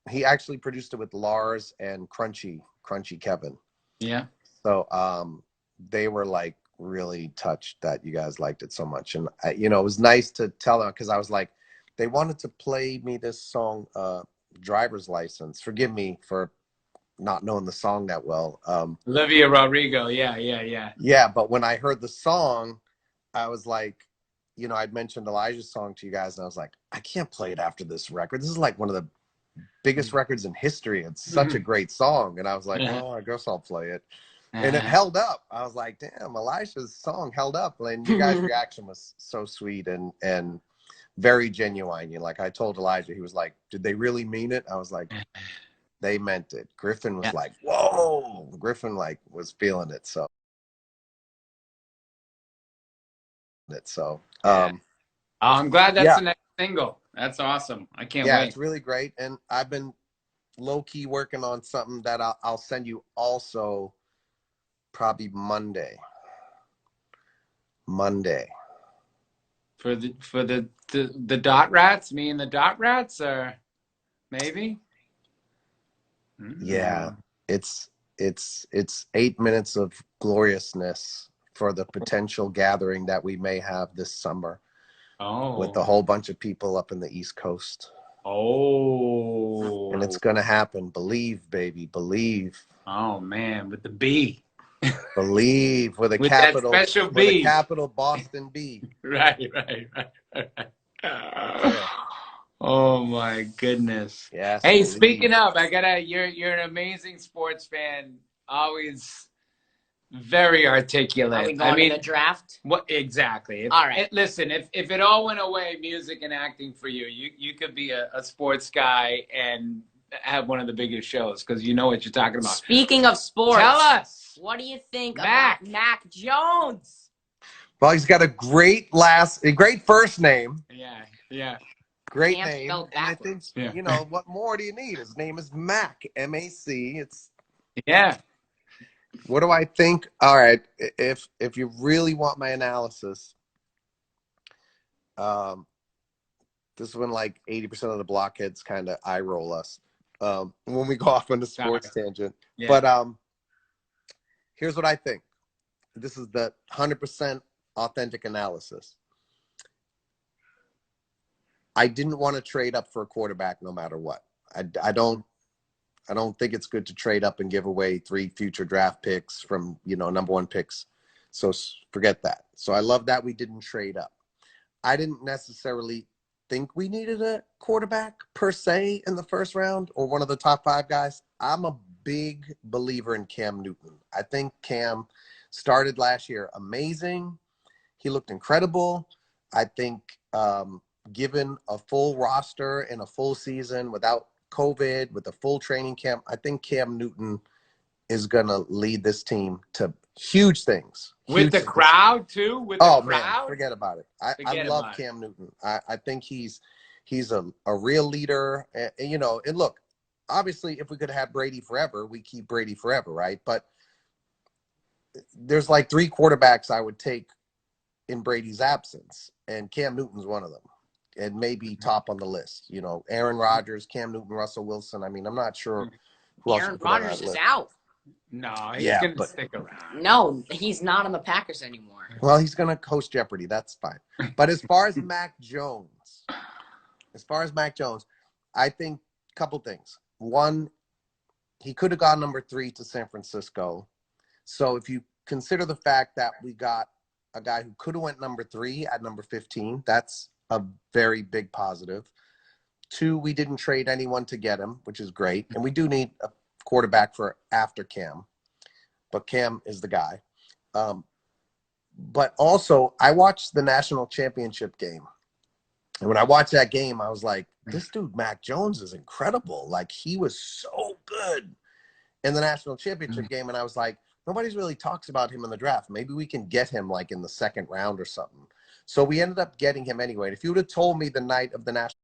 he actually produced it with Lars and Crunchy Kevin. Yeah. So they were like really touched that you guys liked it so much. And you know, it was nice to tell them, because I was like, they wanted to play me this song, Driver's License. Forgive me for not knowing the song that well. Olivia Rodrigo. Yeah. Yeah, but when I heard the song, I was like, you know, I'd mentioned Elijah's song to you guys, and I was like, I can't play it after this record. This is like one of the biggest records in history. It's such a great song. And I was like, well, I guess I'll play it. And it held up. I was like, damn, Elijah's song held up. And you guys' reaction was so sweet and very genuine. You know, like I told Elijah, he was like, did they really mean it? I was like, they meant it. Griffin was like, whoa. Griffin like was feeling it. So I'm glad that's the next single. That's awesome. I can't wait. Yeah, it's really great. And I've been low-key working on something that I'll send you also probably Monday. For the Dot Rats, me and the Dot Rats, or maybe? Yeah. It's 8 minutes of gloriousness for the potential gathering that we may have this summer. Oh. With a whole bunch of people up in the East Coast. Oh. And it's gonna happen. Believe, baby, believe. Oh man, with the B. Believe with a with capital, that special B. With a capital Boston B. Right. Oh my goodness. Yes. Hey, speaking of, you're an amazing sports fan. Always very articulate. Are we going to the draft? What exactly? All right. Listen, if it all went away, music and acting for you, you could be a sports guy and have one of the biggest shows, because you know what you're talking about. Speaking of sports, tell us. What do you think about Mac Jones? Well, he's got a great first name. Yeah. Great Can't name. spell And I think, you know, what more do you need? His name is Mac, M-A-C. What do I think? All right, if you really want my analysis, this is when like 80% of the blockheads kind of eye roll us when we go off on the sports tangent. Yeah. But here's what I think. This is the 100% authentic analysis. I didn't want to trade up for a quarterback no matter what. I don't think it's good to trade up and give away 3 future draft picks from, you know, #1 picks. So forget that. So I love that we didn't trade up. I didn't necessarily think we needed a quarterback per se in the first round or one of the top 5 guys. I'm a big believer in Cam Newton. I think Cam started last year amazing. He looked incredible. I think given a full roster and a full season without COVID, with a full training camp, I think Cam Newton is going to lead this team to huge things. With the crowd, too? With the crowd? Man, forget about it. I love Cam Newton. I think he's a real leader. And, you know, and look, obviously, if we could have Brady forever, we keep Brady forever, right? But there's like 3 quarterbacks I would take in Brady's absence, and Cam Newton's one of them. And maybe top on the list, you know, Aaron Rodgers, Cam Newton, Russell Wilson. I mean, I'm not sure who else. Aaron Rodgers is out. No, he's going to stick around. No, he's not on the Packers anymore. Well, he's going to host Jeopardy. That's fine. But as far as Mac Jones, I think a couple things. One, he could have gone number 3 to San Francisco. So if you consider the fact that we got a guy who could have went number 3 at number 15, that's a very big positive. 2, we didn't trade anyone to get him, which is great. And we do need a quarterback for after Cam. But Cam is the guy. But also, I watched the national championship game. And when I watched that game, I was like, this dude, Mac Jones, is incredible. Like, he was so good in the national championship game. And I was like, nobody's really talks about him in the draft. Maybe we can get him like in the 2nd round or something. So we ended up getting him anyway. And if you would have told me the night of the national